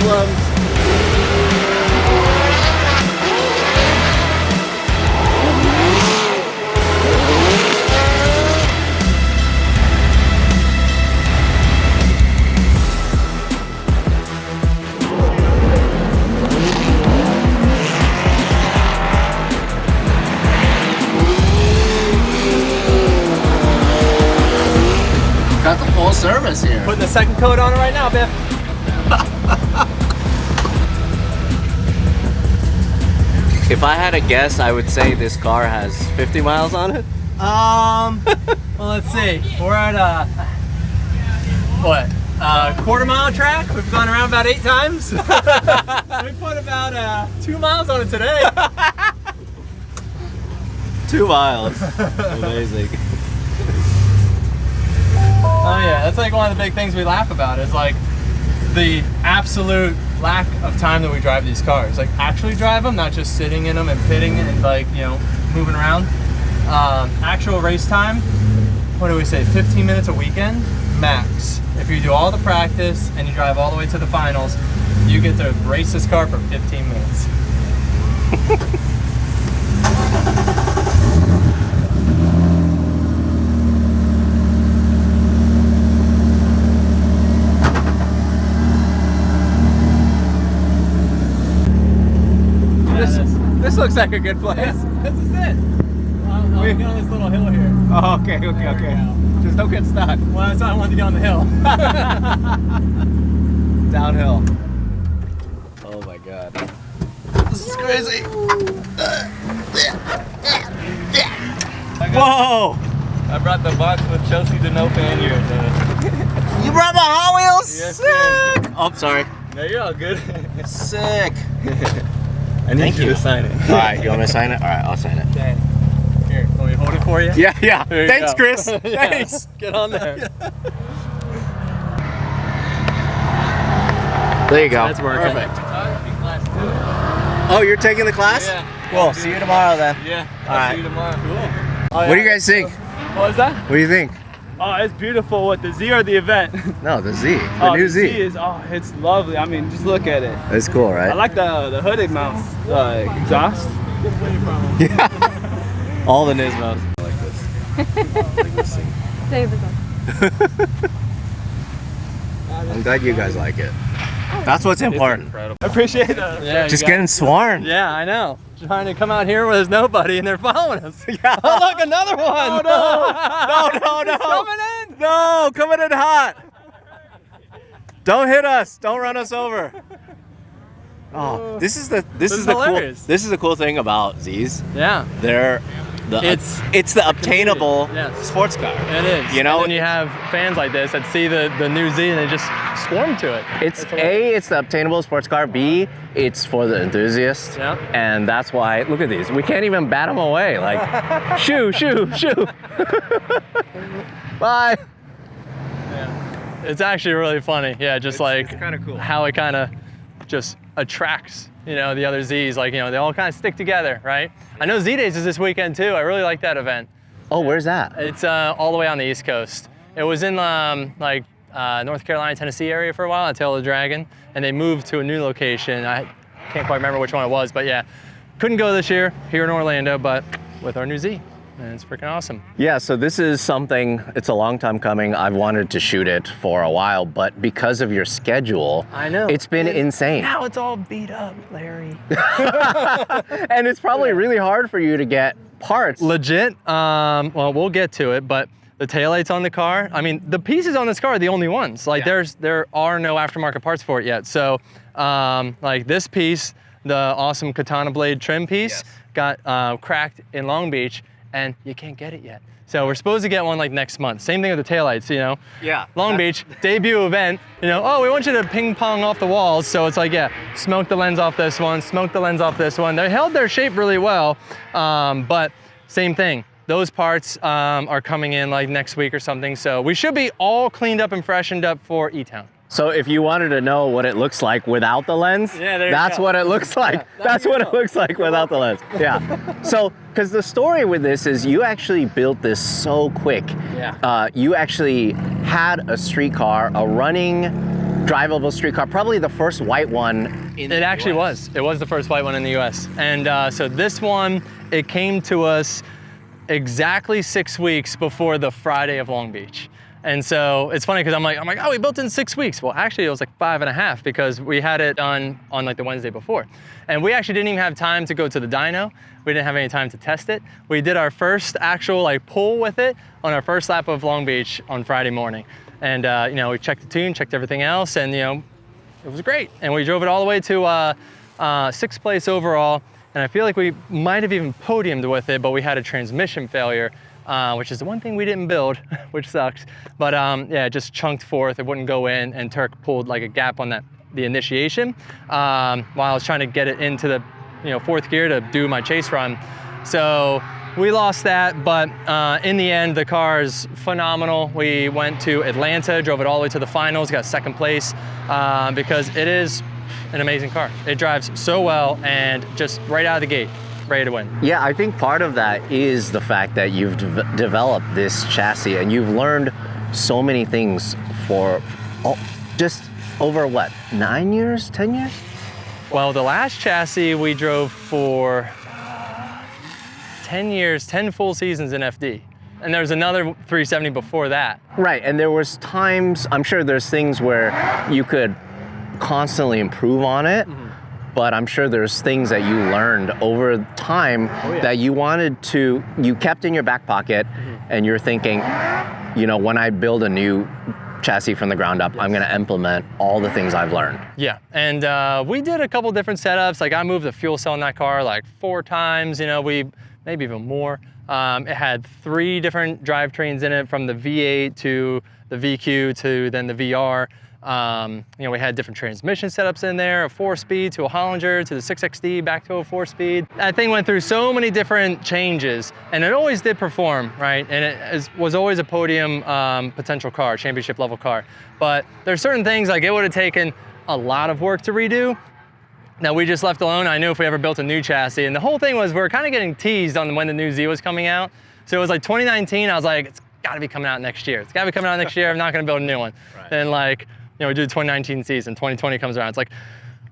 Problems. Got the full service here. Putting the second coat on it right now, Biff. If I had a guess, I would say this car has 50 miles on it. Well, let's see. We're at quarter-mile track. We've gone around about 8 times. We put about 2 miles on it today. 2 miles. Amazing. Oh yeah, that's like one of the big things we laugh about is like the absolute lack of time that we drive these cars. Like actually drive them, not just sitting in them and pitting and like, you know, moving around. Actual race time, what do we say, 15 minutes a weekend? Max. If you do all the practice and you drive all the way to the finals, you get to race this car for 15 minutes. This looks like a good place. This is it. I'll get on this little hill here. Oh, okay. Just don't get stuck. Well, that's why I wanted to get on the hill. Downhill. Oh my god. This is crazy. Whoa! I brought the box with Chelsea to no fan years. You brought the Hot Wheels? Yes, Sick! sir. Oh, sorry. No, you're all good. Sick. I need you to sign it. Alright, you want me to sign it? Alright, I'll sign it. Okay. Here, let me hold it for you. Yeah. There you Thanks, go. Chris. Yeah, Thanks. Get on there. There you go. That's working. Perfect. Oh, you're taking the class? Yeah. Cool. See you tomorrow then. Yeah. All right. See you tomorrow. Cool. What do you guys think? What was that? What do you think? Oh, it's beautiful. What, the Z or the event? No, the Z. The new the Z. is, it's lovely. I mean, just look at it. It's cool, I right? like the hooded mounts, exhaust. Yeah. All the Nismos. I like this. Save it. I'm glad you guys like it. That's what's important. I appreciate it. Yeah, Just getting swarmed. Yeah, I know. Trying to come out here where there's nobody and they're following us. Yeah. Oh, look, another one. No. It's coming in. No, coming in hot. Don't hit us. Don't run us over. Oh, this is the hilarious. This is the cool thing about Z's. Yeah, It's the obtainable Yes. sports car. it is. You know, and then you have fans like this that see the new Z and they just swarm to it. it's A, it's the obtainable sports car. B, it's for the enthusiast. Yeah. And that's why, look at these. We can't even bat them away. Like, shoo. Bye. Yeah. It's actually really funny. Yeah, just It's kinda cool. how it kind of just attracts, you know, the other Z's. Like, you know, they all kind of stick together, right? I know Z Days is this weekend too. I really like that event. Oh, where's that? It's all the way on the East Coast. It was in North Carolina, Tennessee area for a while, at Tail of the Dragon, and they moved to a new location. I can't quite remember which one it was, but yeah, couldn't go this year here in Orlando, but with our new Z, and it's freaking awesome. Yeah, so this is something, it's a long time coming. I've wanted to shoot it for a while, but because of your schedule, I know. it's been insane. Now it's all beat up, Larry. And it's probably really hard for you to get parts. Legit, well, we'll get to it, but the taillights on the car, I mean, the pieces on this car are the only ones. Like, there are no aftermarket parts for it yet. So, like this piece, the awesome katana blade trim piece, got cracked in Long Beach, and you can't get it yet. So we're supposed to get one like next month. Same thing with the taillights, you know? Yeah. Long Beach, debut event, you know, oh, we want you to ping pong off the walls. So it's like, yeah, smoke the lens off this one, smoke the lens off this one. They held their shape really well, but same thing. Those parts are coming in like next week or something. So we should be all cleaned up and freshened up for E-Town. So if you wanted to know what it looks like without the lens, that's what it looks like. That's what it looks like without the lens. Yeah. So, because the story with this is you actually built this so quick. Yeah. You actually had a streetcar, a running, drivable streetcar, probably the first white one in the It actually US. was. It was the first white one in the US. And so this one, it came to us exactly 6 weeks before the Friday of Long Beach. And so it's funny because I'm like, oh, we built it in 6 weeks. Well, actually it was like 5.5 because we had it done on like the Wednesday before. And we actually didn't even have time to go to the dyno. We didn't have any time to test it. We did our first actual like pull with it on our first lap of Long Beach on Friday morning. And you know, we checked the tune, checked everything else, and you know, it was great. And we drove it all the way to 6th place overall. And I feel like we might have even podiumed with it, but we had a transmission failure, which is the one thing we didn't build, which sucks. But yeah, it just chunked forth, it wouldn't go in, and Turk pulled like a gap on the initiation while I was trying to get it into the 4th gear to do my chase run. So we lost that, but in the end, the car is phenomenal. We went to Atlanta, drove it all the way to the finals, got 2nd place because it is an amazing car. It drives so well and just right out of the gate, ready to win. Yeah, I think part of that is the fact that you've developed this chassis and you've learned so many things for just over what, 9 years, 10 years? Well, the last chassis we drove for 10 years, 10 full seasons in FD. And there was another 370 before that. Right, and there was times, I'm sure there's things where you could constantly improve on it, but I'm sure there's things that you learned over time that you kept in your back pocket, and you're thinking, when I build a new chassis from the ground up, I'm gonna implement all the things I've learned. Yeah, and we did a couple different setups. Like I moved the fuel cell in that car like 4 times, maybe even more. It had 3 different drivetrains in it, from the V8 to the VQ to then the VR. We had different transmission setups in there, a 4-speed to a Hollinger to the 6XD back to a 4-speed. That thing went through so many different changes, and it always did perform, right? And it was always a podium potential car, championship level car. But there's certain things like it would have taken a lot of work to redo that we just left alone. I knew if we ever built a new chassis, and the whole thing was we were kind of getting teased on when the new Z was coming out. So it was like 2019, I was like, it's gotta be coming out next year. It's gotta be coming out next year, I'm not gonna build a new one. Right. Then like, we do the 2019 season, 2020 comes around, it's like,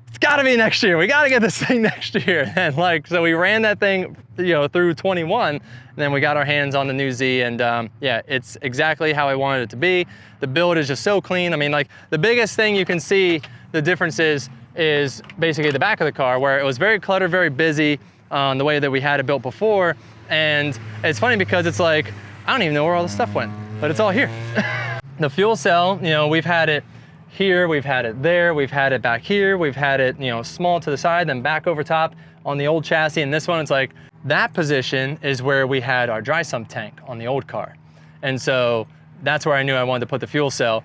it's gotta be next year, we gotta get this thing next year. And like, so we ran that thing through 21, and then we got our hands on the new Z, and yeah, it's exactly how I wanted it to be. The build is just so clean. I mean, like, the biggest thing you can see the difference is basically the back of the car, where it was very cluttered, very busy the way that we had it built before. And it's funny because it's like, I don't even know where all the stuff went, but it's all here. The fuel cell, we've had it here, we've had it there, we've had it back here, we've had it, small to the side, then back over top on the old chassis. And this one, it's like, that position is where we had our dry sump tank on the old car. And so that's where I knew I wanted to put the fuel cell,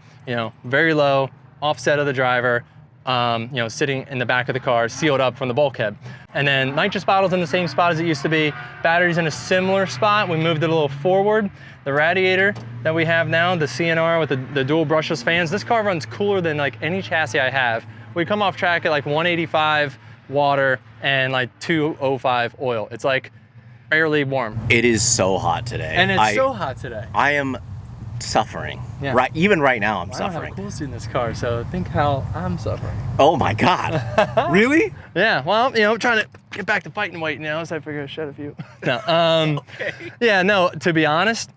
very low, offset of the driver, sitting in the back of the car, sealed up from the bulkhead. And then nitrous bottle's in the same spot as it used to be. Battery's in a similar spot. We moved it a little forward. The radiator that we have now, the CNR with the dual brushless fans, this car runs cooler than like any chassis I have. We come off track at like 185 water and like 205 oil. It's like barely warm. It is so hot today. And it's so hot today. I am suffering. Yeah. Right, even right now I'm I suffering. don't have a cool seat in this car, so think how I'm suffering. Oh my God. Really? Yeah, well, trying to get back to fighting weight now, so I figure I'd shed a few. No, Okay. Yeah, no, to be honest,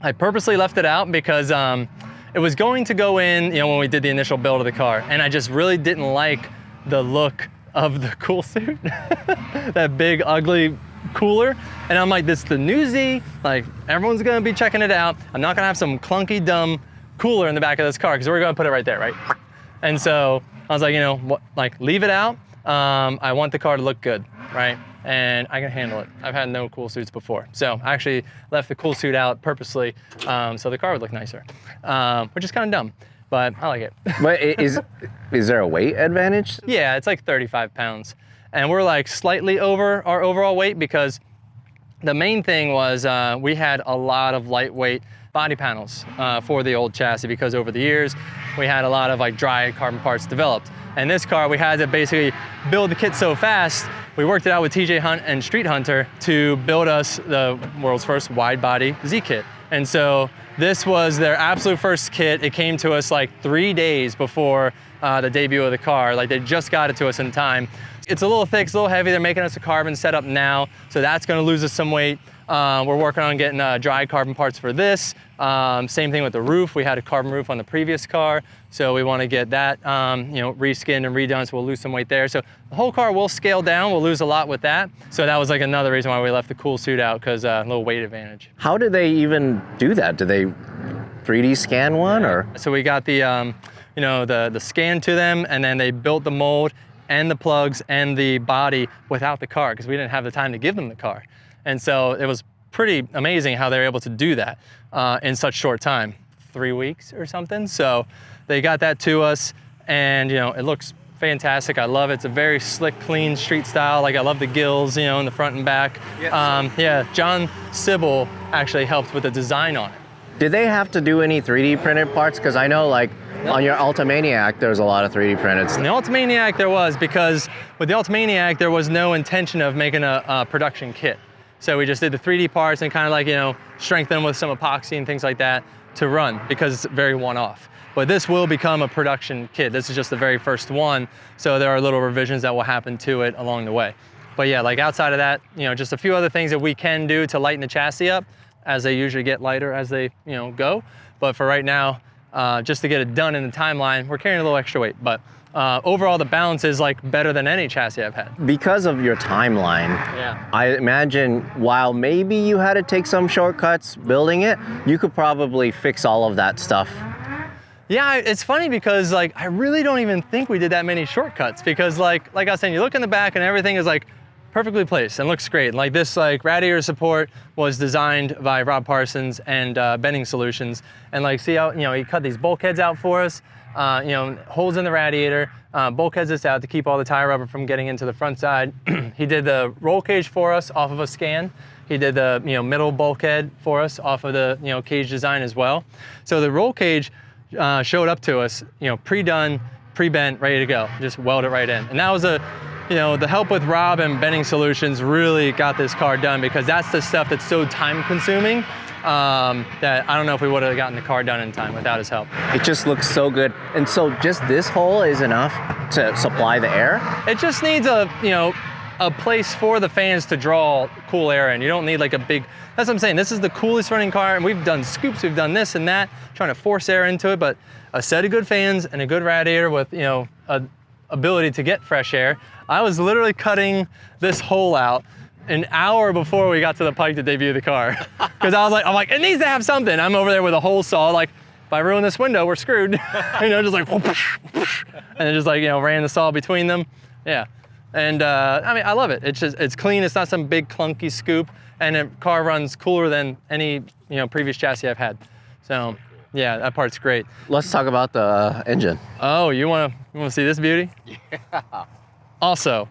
I purposely left it out because it was going to go in, when we did the initial build of the car, and I just really didn't like the look of the cool suit, that big, ugly cooler. And I'm like, this is the new Z, like everyone's gonna be checking it out. I'm not gonna have some clunky, dumb cooler in the back of this car, because we're gonna put it right there, right? And so I was like, what, like leave it out. I want the car to look good, right? and I can handle it. I've had no cool suits before. So I actually left the cool suit out purposely so the car would look nicer, which is kind of dumb, but I like it. But is there a weight advantage? Yeah, it's like 35 pounds. And we're like slightly over our overall weight because the main thing was we had a lot of lightweight body panels for the old chassis because over the years we had a lot of like dry carbon parts developed. And this car, we had to basically build the kit so fast, we worked it out with TJ Hunt and Street Hunter to build us the world's first wide body Z kit. And so this was their absolute first kit. It came to us like 3 days before the debut of the car. Like they just got it to us in time. It's a little thick, it's a little heavy. They're making us a carbon setup now, so that's gonna lose us some weight. We're working on getting dry carbon parts for this. Same thing with the roof. We had a carbon roof on the previous car, so we want to get that reskinned and redone, so we'll lose some weight there. So the whole car will scale down. We'll lose a lot with that. So that was like another reason why we left the cool suit out, because a little weight advantage. How did they even do that? Did they 3D scan one or? So we got the the scan to them, and then they built the mold and the plugs and the body without the car because we didn't have the time to give them the car. And so it was pretty amazing how they were able to do that in such short time, 3 weeks or something. So they got that to us, and it looks fantastic. I love it. It's a very slick, clean street style. Like I love the gills, in the front and back. Yeah, John Sybil actually helped with the design on it. Did they have to do any 3D printed parts? Because I know like on your Ultimaniac, there's a lot of 3D printed stuff. In the Ultimaniac there was, because with the Ultimaniac there was no intention of making a production kit. So we just did the 3D parts and kind of like, strengthen them with some epoxy and things like that to run because it's very one-off. But this will become a production kit. This is just the very first one. So there are little revisions that will happen to it along the way. But yeah, like outside of that, just a few other things that we can do to lighten the chassis up as they usually get lighter as they, go. But for right now, just to get it done in the timeline, we're carrying a little extra weight. But overall, the balance is like better than any chassis I've had. Because of your timeline, yeah. I imagine while maybe you had to take some shortcuts building it, you could probably fix all of that stuff. Yeah, it's funny because like I really don't even think we did that many shortcuts because like I was saying, you look in the back and everything is like perfectly placed and looks great. Like this radiator support was designed by Rob Parsons and Bending Solutions, and like see how he cut these bulkheads out for us. Holes in the radiator, bulkheads this out to keep all the tire rubber from getting into the front side. He did the roll cage for us off of a scan. He did the middle bulkhead for us off of the cage design as well. So the roll cage showed up to us, pre-done, pre-bent, ready to go. Just weld it right in. And that was the help with Rob and Bending Solutions really got this car done because that's the stuff that's so time consuming that I don't know if we would have gotten the car done in time without his help. It just looks so good. And so just this hole is enough to supply the air? It just needs a place for the fans to draw cool air in. You don't need like a big, that's what I'm saying. This is the coolest running car, and we've done scoops, we've done this and that, trying to force air into it, but a set of good fans and a good radiator with, a ability to get fresh air. I was literally cutting this hole out an hour before we got to the pike to debut the car. Because I'm like, it needs to have something. I'm over there with a hole saw, like, if I ruin this window, we're screwed. Just like, and then just like, ran the saw between them. Yeah. And I love it. It's clean. It's not some big clunky scoop, and the car runs cooler than any previous chassis I've had. So yeah, that part's great. Let's talk about the engine. Oh, you wanna see this beauty? Yeah. Also,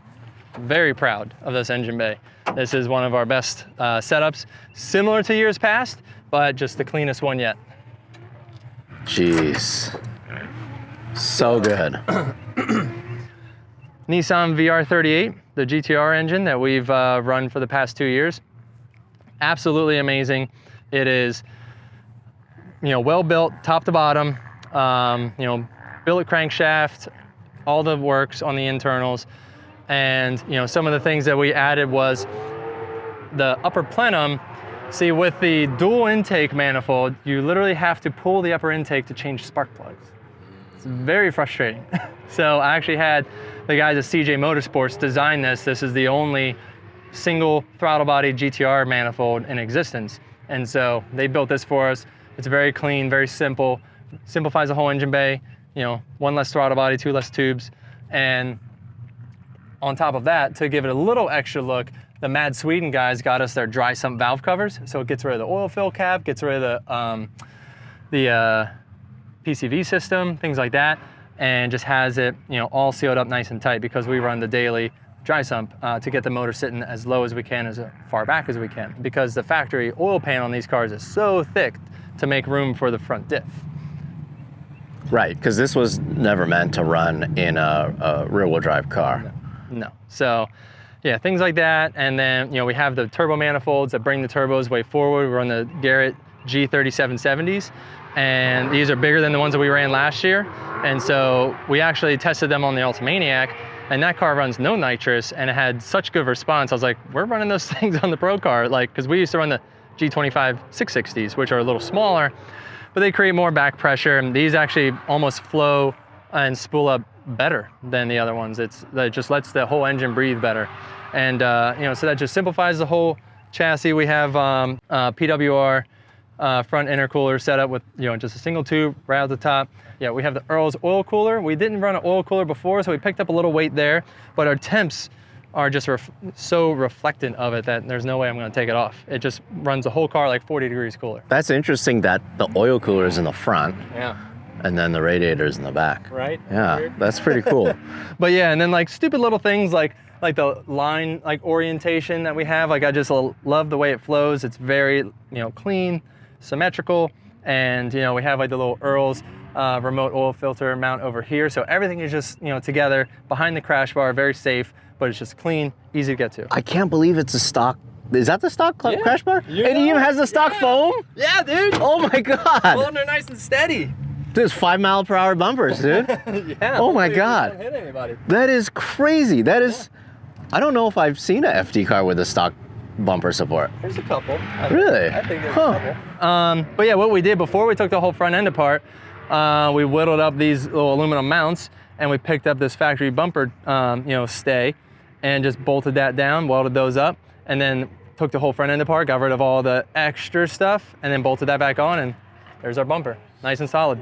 very proud of this engine bay. This is one of our best setups, similar to years past, but just the cleanest one yet. Jeez, so good. Nissan VR38, the GTR engine that we've run for the past 2 years. Absolutely amazing. It is, well built, top to bottom. Billet crankshaft, all the works on the internals, and some of the things that we added was the upper plenum. See, with the dual intake manifold, you literally have to pull the upper intake to change spark plugs. It's very frustrating. So I actually had the guys at CJ Motorsports design this. This is the only single throttle body GTR manifold in existence. And so they built this for us. It's very clean, very simple, simplifies the whole engine bay, one less throttle body, 2 less tubes. And on top of that, to give it a little extra look, the Mad Sweden guys got us their dry sump valve covers. So it gets rid of the oil fill cap, gets rid of the PCV system, things like that, and just has it, you know, all sealed up nice and tight, because we run the daily dry sump to get the motor sitting as low as we can, as far back as we can, because the factory oil pan on these cars is so thick to make room for the front diff. Right, because this was never meant to run in a rear-wheel drive car. No. So, yeah, things like that. And then, you know, we have the turbo manifolds that bring the turbos way forward. We run the Garrett G3770s, and these are bigger than the ones that we ran last year. And so we actually tested them on the Ultimaniac, and that car runs no nitrous, and it had such good response. I was like, we're running those things on the Pro car, like, because we used to run the G25 660s, which are a little smaller, but they create more back pressure. And these actually almost flow and spool up better than the other ones. That just lets the whole engine breathe better. And you know, so that just simplifies the whole chassis. We have PWR front intercooler set up with, you know, just a single tube right at the top. Yeah, we have the Earl's oil cooler. We didn't run an oil cooler before, so we picked up a little weight there, but our temps are just so reflectant of it that there's no way I'm gonna take it off. It just runs the whole car like 40 degrees cooler. That's interesting that the oil cooler is in the front. Yeah. And then the radiator's in the back. Right? Yeah, Weird. that's pretty cool. But yeah, and then like stupid little things like the line like orientation that we have. Like I just love the way it flows. It's very, you know, clean, symmetrical, and you know, we have like the little Earl's remote oil filter mount over here. So everything is just, you know, together behind the crash bar, very safe, but it's just clean, easy to get to. I can't believe it's a stock. Is that the stock Yeah. crash bar? You It know even it. has the stock Yeah. foam? Yeah, dude. Oh my God. Holding her nice and steady. There's 5-mile-per-hour bumpers, dude. Yeah. Oh my hopefully it God. doesn't hit anybody. That is crazy. That is, I don't know if I've seen a FD car with a stock bumper support. There's a couple. Really? I think there's Huh. a couple. But yeah, what we did before we took the whole front end apart, we whittled up these little aluminum mounts, and we picked up this factory bumper, you know, stay, and just bolted that down, welded those up, and then took the whole front end apart, got rid of all the extra stuff, and then bolted that back on, and there's our bumper, nice and solid.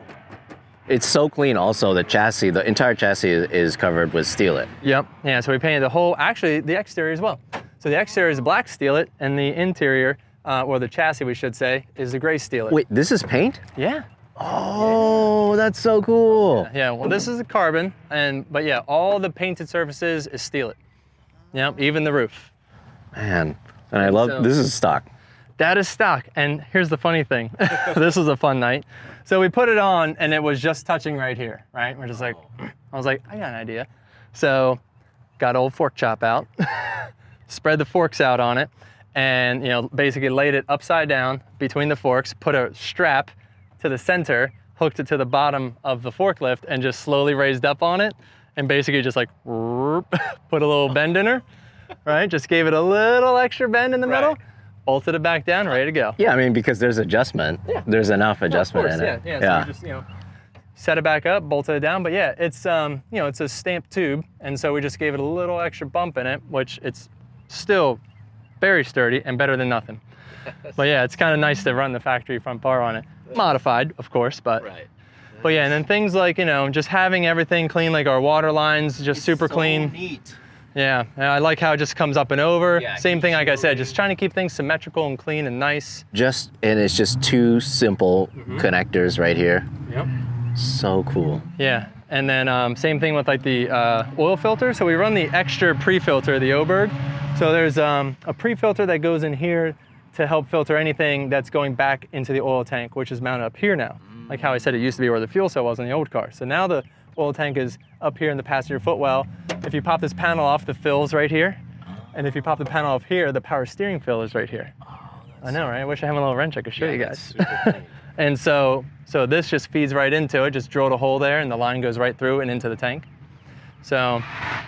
It's so clean also, the chassis, the entire chassis is covered with Steelite. Yep, yeah, so we painted the whole, actually the exterior as well. So the exterior is black Steelite, and the interior, or the chassis we should say, is the gray Steelite. Wait, this is paint? Yeah. Oh, that's so cool. Yeah, well this is a carbon, but yeah, all the painted surfaces is Steelite. Yep, even the roof. Man, and I love, So- this is stock. That is stock, and here's the funny thing. This was a fun night. So we put it on, and it was just touching right here, right? We're just like, I was like, I got an idea. So got old fork chop out, spread the forks out on it, and you know, basically laid it upside down between the forks, put a strap to the center, hooked it to the bottom of the forklift, and just slowly raised up on it, and basically just like put a little bend in her, right? Just gave it a little extra bend in the middle, bolted it back down, ready to go. Yeah, I mean, because there's adjustment. Yeah. There's enough adjustment Of course, in it. yeah. So we just, you know, set it back up, bolted it down. But yeah, it's you know, it's a stamped tube, and so we just gave it a little extra bump in it, which it's still very sturdy and better than nothing. But yeah, it's kind of nice to run the factory front bar on it. Modified, of course, but Right. but yeah, and then things like, you know, just having everything clean, like our water lines, just super clean. Neat. Yeah, and I like how it just comes up and over. Yeah, Same thing, like I said, usually- just trying to keep things symmetrical and clean and nice. And it's just two simple connectors right here. Yep. So cool. Yeah, and then same thing with like the oil filter. So we run the extra pre-filter, the Oberg. So there's a pre-filter that goes in here to help filter anything that's going back into the oil tank, which is mounted up here now. Like how I said, it used to be where the fuel cell was in the old car. So now the oil tank is up here in the passenger footwell. If you pop this panel off, the fill's right here. And if you pop the panel off here, the power steering fill is right here. I know, right? I wish I had a little wrench I could show you guys. And so this just feeds right into it, just drilled a hole there and the line goes right through and into the tank. So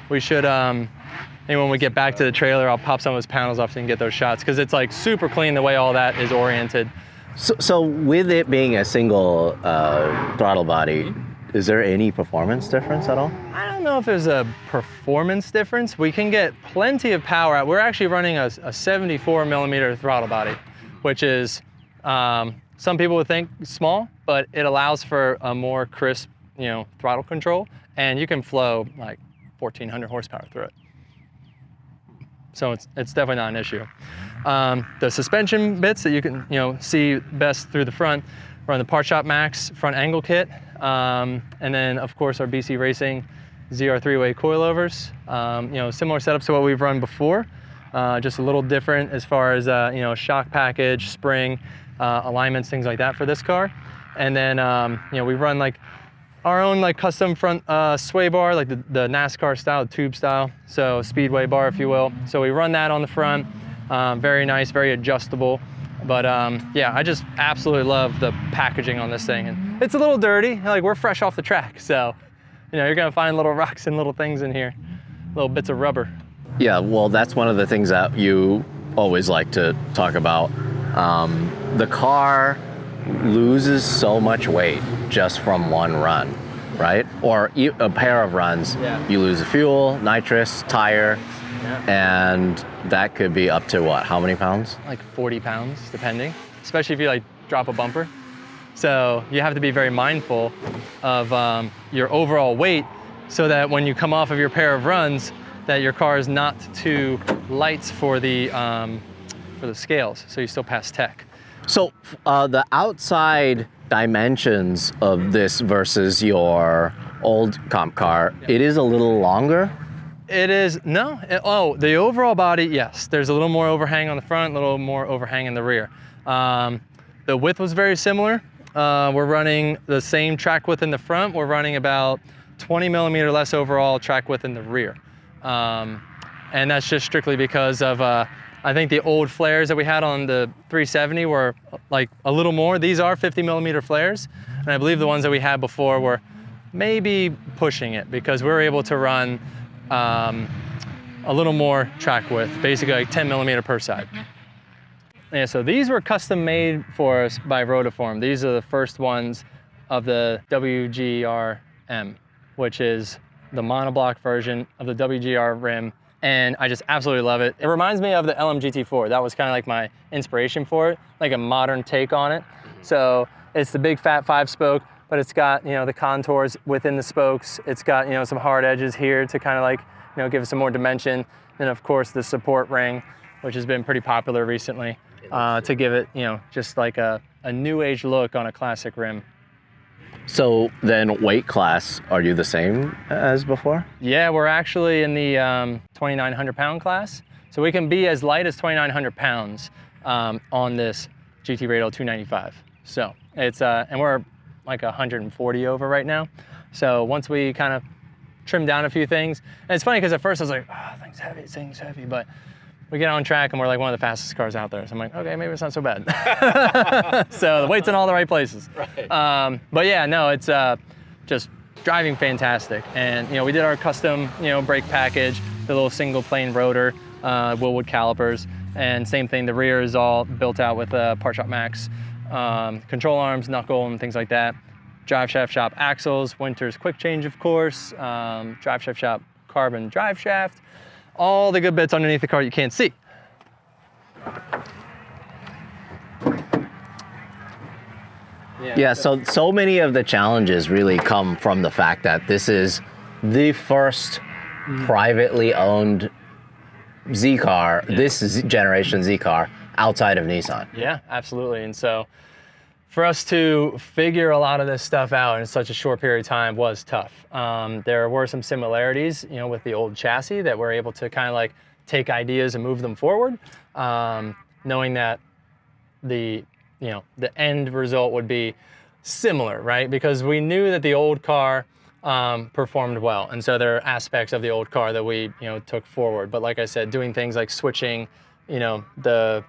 we should, maybe when we get back to the trailer, I'll pop some of those panels off so you can get those shots, because it's like super clean the way all that is oriented. So with it being a single throttle body, is there any performance difference at all? I don't know if there's a performance difference. We can get plenty of power out. We're actually running a 74 millimeter throttle body, which is, some people would think small, but it allows for a more crisp, you know, throttle control, and you can flow like 1,400 horsepower through it. So it's definitely not an issue. The suspension bits that you can see best through the front, run the Part Shop Max front angle kit, and then of course our BC Racing ZR 3-way coilovers. Similar setups to what we've run before, just a little different as far as shock package, spring, alignments, things like that for this car. And then we run like our own like custom front sway bar, like the NASCAR style, tube style, so speedway bar if you will. So we run that on the front. Very nice, very adjustable. But yeah, I just absolutely love the packaging on this thing. And it's a little dirty, like we're fresh off the track, so you're gonna find little rocks and little things in here, little bits of rubber. Yeah, well, that's one of the things that you always like to talk about. The car loses so much weight just from one run, right? Or a pair of runs. Yeah. You lose the fuel, nitrous, tire, and that could be up to what? How many pounds? Like 40 pounds, depending, especially if you like drop a bumper. So you have to be very mindful of your overall weight so that when you come off of your pair of runs, that your car is not too light for the scales, so you still pass tech. So the outside dimensions of this versus your old comp car, it is a little longer? It is, no, the overall body, yes. There's a little more overhang on the front, a little more overhang in the rear. The width was very similar. We're running the same track width in the front. We're running about 20 millimeter less overall track width in the rear. And that's just strictly because of, I think the old flares that we had on the 370 were like a little more. These are 50 millimeter flares. And I believe the ones that we had before were maybe pushing it because we were able to run a little more track width, basically like 10 millimeter per side. Yeah, so these were custom made for us by Rotiform. These are the first ones of the WGR-M, which is the monoblock version of the WGR rim. And I just absolutely love it. It reminds me of the LMGT4. That was kind of like my inspiration for it, like a modern take on it. So it's the big fat 5-spoke, but it's got, the contours within the spokes. It's got, some hard edges here to kind of like, give it some more dimension. And of course the support ring, which has been pretty popular recently, to give it, just like a new age look on a classic rim. So then weight class, are you the same as before? Yeah, we're actually in the 2,900 pound class. So we can be as light as 2,900 pounds on this GT Radial 295. So it's, and we're like 140 over right now. So once we kind of trim down a few things, and it's funny because at first I was like, oh, thing's heavy, but we get on track and we're like one of the fastest cars out there. So I'm like, okay, maybe it's not so bad. So the weight's in all the right places. Right. But yeah, no, it's just driving fantastic. And we did our custom, brake package, the little single plane rotor, Willwood calipers, and same thing, the rear is all built out with Part Shop Max, control arms, knuckle, and things like that. Drive shaft shop axles, Winter's quick change, of course, drive shaft shop carbon drive shaft. All the good bits underneath the car you can't see. Yeah, so many of the challenges really come from the fact that this is the first privately owned Z car, this generation Z car, outside of Nissan. Yeah, absolutely. And so for us to figure a lot of this stuff out in such a short period of time was tough. There were some similarities, with the old chassis that we're able to kind of like take ideas and move them forward, knowing that the end result would be similar, right? Because we knew that the old car performed well, and so there are aspects of the old car that we took forward. But like I said, doing things like switching, the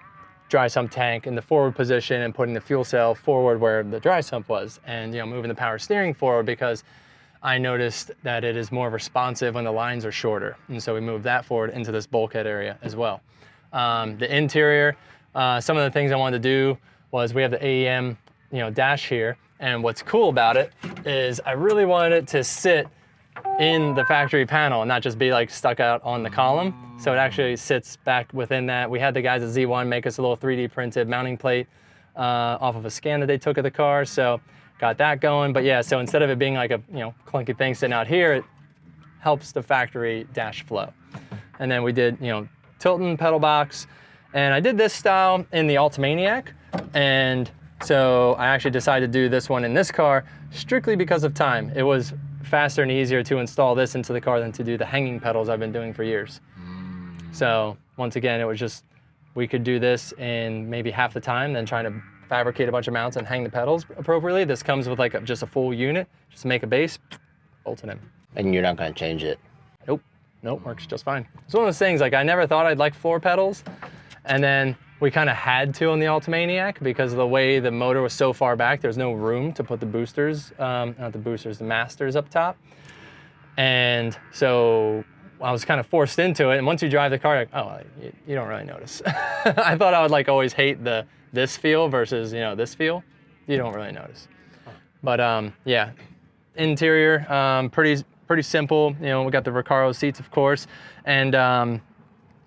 dry sump tank in the forward position and putting the fuel cell forward where the dry sump was, and moving the power steering forward because I noticed that it is more responsive when the lines are shorter, and so we moved that forward into this bulkhead area as well. The interior, some of the things I wanted to do was we have the AEM dash here, and what's cool about it is I really wanted it to sit in the factory panel and not just be like stuck out on the column. So it actually sits back within that. We had the guys at Z1 make us a little 3D printed mounting plate off of a scan that they took of the car. So got that going. But yeah, so instead of it being like a clunky thing sitting out here, it helps the factory dash flow. And then we did Tilton pedal box. And I did this style in the Ultimaniac. And so I actually decided to do this one in this car strictly because of time. It was faster and easier to install this into the car than to do the hanging pedals I've been doing for years. So once again, it was just, we could do this in maybe half the time than trying to fabricate a bunch of mounts and hang the pedals appropriately. This comes with like just a full unit, just make a base, bolt it in. And you're not gonna change it? Nope, works just fine. It's one of those things, like I never thought I'd like floor pedals, and then we kind of had to on the Ultimaniac because of the way the motor was so far back, there's no room to put the boosters, not the boosters, the masters up top. And so I was kind of forced into it, and once you drive the car, you're like, oh, you don't really notice. I thought I would like always hate this feel versus, you know, this feel. You don't really notice. But yeah, interior, pretty simple. You know, we got the Recaro seats, of course, and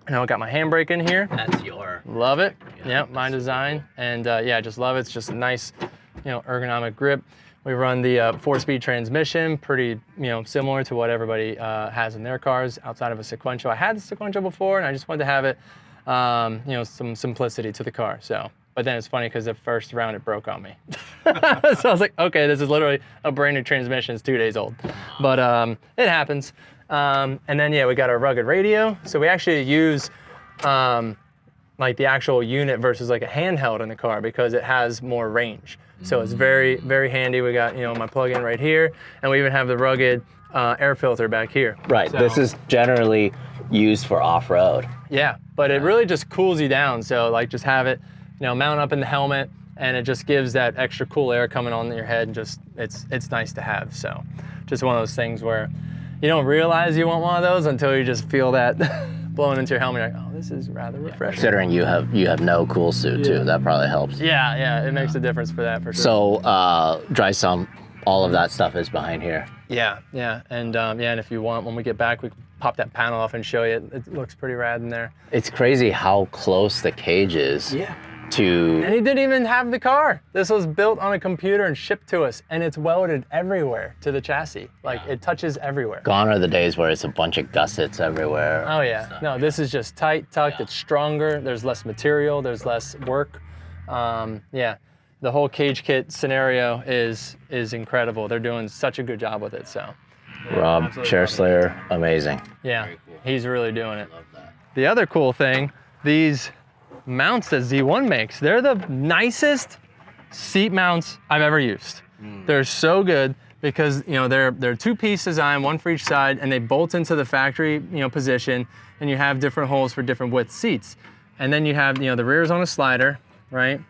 you know, I got my handbrake in here. That's your. Love it. Yeah, my design, and yeah, I just love it. It's just a nice, you know, ergonomic grip. We run the 4-speed transmission, pretty, you know, similar to what everybody has in their cars outside of a sequential. I had the sequential before, and I just wanted to have it, you know, some simplicity to the car. So, but then it's funny because the first round it broke on me. So I was like, okay, this is literally a brand new transmission. It's 2 days old, but it happens. And then yeah, we got our rugged radio. So we actually use like the actual unit versus like a handheld in the car because it has more range. So it's very, very handy. We got, you know, my plug-in right here, and we even have the rugged air filter back here. Right, so, this is generally used for off-road. Yeah, but it really just cools you down. So like just have it, you know, mount up in the helmet, and it just gives that extra cool air coming on your head, and just, it's nice to have. So just one of those things where you don't realize you want one of those until you just feel that blowing into your helmet. You're like, oh, this is rather refreshing. Considering you have no cool suit too, that probably helps. Yeah, it makes a difference for that, for sure. So dry sump, all of that stuff is behind here. Yeah, and yeah, and if you want, when we get back, we can pop that panel off and show you. It looks pretty rad in there. It's crazy how close the cage is. Yeah. To. And he didn't even have the car. This was built on a computer and shipped to us, and it's welded everywhere to the chassis. Like it touches everywhere. Gone are the days where it's a bunch of gussets everywhere. Oh yeah, no, this is just tight, tucked. It's stronger. There's less material. There's less work. Yeah, the whole cage kit scenario is incredible. They're doing such a good job with it. So. Rob Chairslayer, amazing. Yeah, he's really doing it. Love that. The other cool thing, these mounts that Z1 makes, they're the nicest seat mounts I've ever used. They're so good because, you know, they're two-piece design, one for each side, and they bolt into the factory, you know, position, and you have different holes for different width seats. And then you have, you know, the rear's on a slider, right?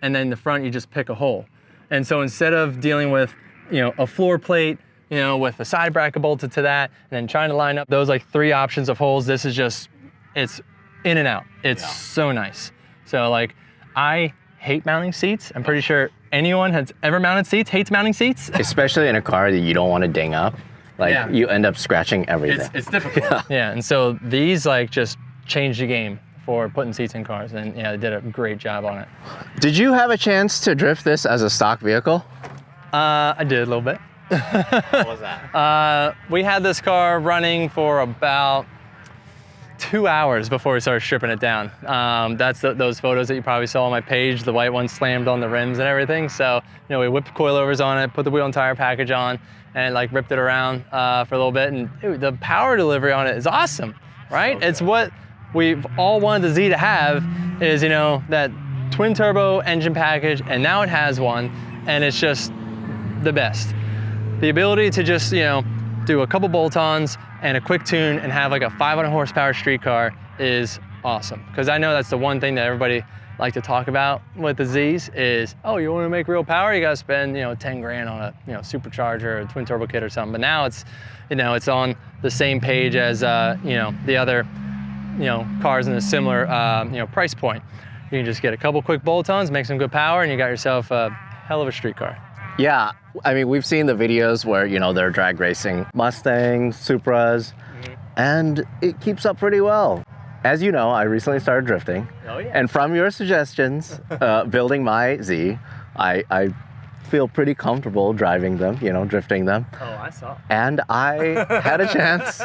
And then the front, you just pick a hole. And so instead of dealing with, you know, a floor plate, you know, with a side bracket bolted to that, and then trying to line up those like 3 options of holes, this is just, it's in and out. It's so nice. So like, I hate mounting seats. I'm pretty sure anyone has ever mounted seats hates mounting seats. Especially in a car that you don't want to ding up. Like you end up scratching everything. It's difficult. Yeah, and so these like just changed the game for putting seats in cars, and yeah, they did a great job on it. Did you have a chance to drift this as a stock vehicle? I did a little bit. What was that? We had this car running for about 2 hours before we started stripping it down. That's those photos that you probably saw on my page, the white one slammed on the rims and everything. So, you know, we whipped coilovers on it, put the wheel and tire package on, and like ripped it around for a little bit. And dude, the power delivery on it is awesome, right? So it's what we've all wanted the Z to have, is, you know, that twin turbo engine package, and now it has one, and it's just the best. The ability to just, you know, do a couple bolt-ons and a quick tune and have like a 500 horsepower street car is awesome. Because I know that's the one thing that everybody like to talk about with the Zs is, oh, you want to make real power, you got to spend, you know, 10 grand on a, you know, supercharger or a twin turbo kit or something. But now it's, you know, it's on the same page as, you know, the other, you know, cars in a similar, you know, price point. You can just get a couple quick bolt-ons, make some good power, and you got yourself a hell of a street car. Yeah, I mean, we've seen the videos where, you know, they're drag racing Mustangs, Supras, and it keeps up pretty well. As you know, I recently started drifting. Oh, yeah. And from your suggestions, building my Z, I feel pretty comfortable driving them, you know, drifting them. Oh, I saw. And I had a chance.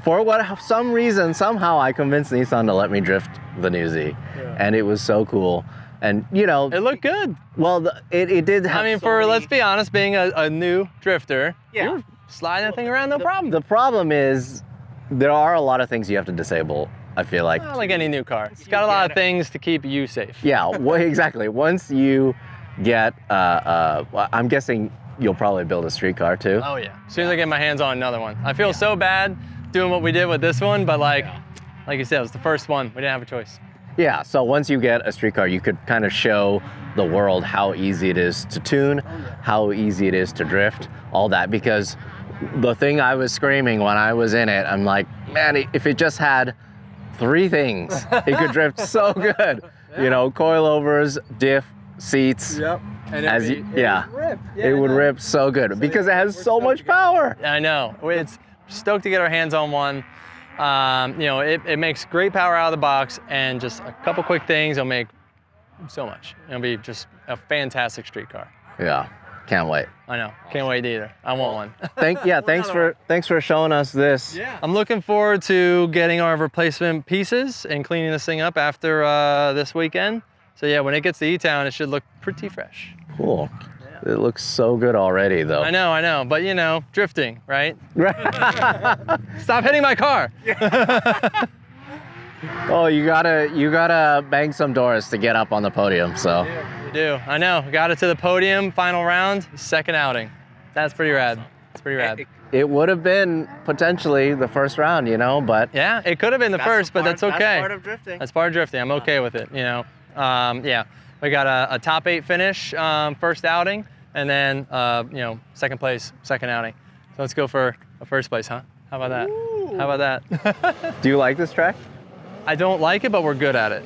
For some reason, somehow I convinced Nissan to let me drift the New Z. Yeah. And it was so cool. And, you know, It looked good. well, it did have I mean, so many- let's be honest, being a new drifter, Yeah. you were sliding that thing around no problem. The problem is there are a lot of things you have to disable, I feel like. Not like any new car. It's got a lot of things to keep you safe. Yeah, well, exactly. Once you get, well, I'm guessing you'll probably build a street car too. Oh yeah. As soon as I get my hands on another one. I feel so bad doing what we did with this one, but like you said, it was the first one. We didn't have a choice. Yeah, so once you get a street car, you could kind of show the world how easy it is to tune, how easy it is to drift, all that. Because the thing I was screaming when I was in it, I'm like, man, if it just had 3 things, it could drift so good. You know, coilovers, diff, seats. Yep. And As you, yeah, would rip. it would rip so good because it has so much power. I know. It's stoked to get our hands on one. You know, it makes great power out of the box, and just a couple quick things, it'll make so much. It'll be just a fantastic street car. Yeah, can't wait. I know. Can't wait either. I want one. Thanks for showing us this. Yeah. I'm looking forward to getting our replacement pieces and cleaning this thing up after this weekend. So yeah, when it gets to E-Town, it should look pretty fresh. Cool. It looks so good already, though. I know. But you know, drifting, right? Right. Stop hitting my car. Oh, you gotta bang some doors to get up on the podium. So. You do. I know. Got it to the podium, final round, second outing. That's pretty rad. It's pretty rad. It would have been potentially the first round, you know, but Yeah, it could have been the first, but that's okay. That's part of drifting. That's part of drifting. I'm okay with it, you know. Yeah, we got a top 8 finish first outing, and then you know, second place, second outing. So let's go for a first place, huh? How about that? Ooh. How about that? Do you like this track? I don't like it, but we're good at it.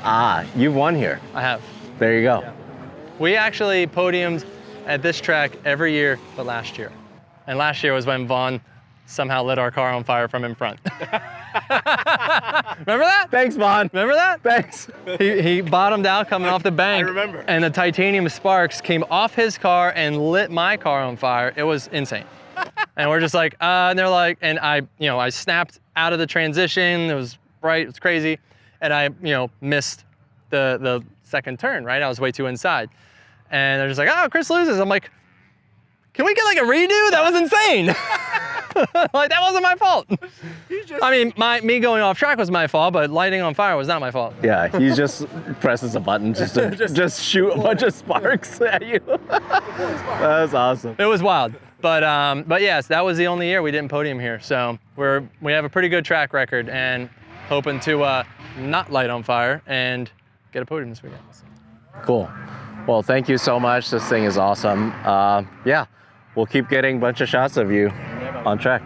Ah, you've won here. I have. There you go. Yeah. We actually podiumed at this track every year but last year. And last year was when Vaughn somehow lit our car on fire from in front. Remember that? Thanks, Vaughn. Remember that? Thanks. He bottomed out coming off the bank. I remember. And the titanium sparks came off his car and lit my car on fire. It was insane. And we're just like, and they're like, and I snapped out of the transition. It was bright, it was crazy. And I, missed the second turn, right? I was way too inside. And they're just like, oh, Chris loses. I'm like, can we get like a redo? That was insane. Like, that wasn't my fault. I mean, me going off track was my fault, but lighting on fire was not my fault. Yeah, he just presses a button just to just shoot a bunch of sparks at you. That's awesome. It was wild. But yes, that was the only year we didn't podium here. So we have a pretty good track record and hoping to not light on fire and get a podium this weekend. Cool. Well, thank you so much. This thing is awesome. Yeah, we'll keep getting a bunch of shots of you on track.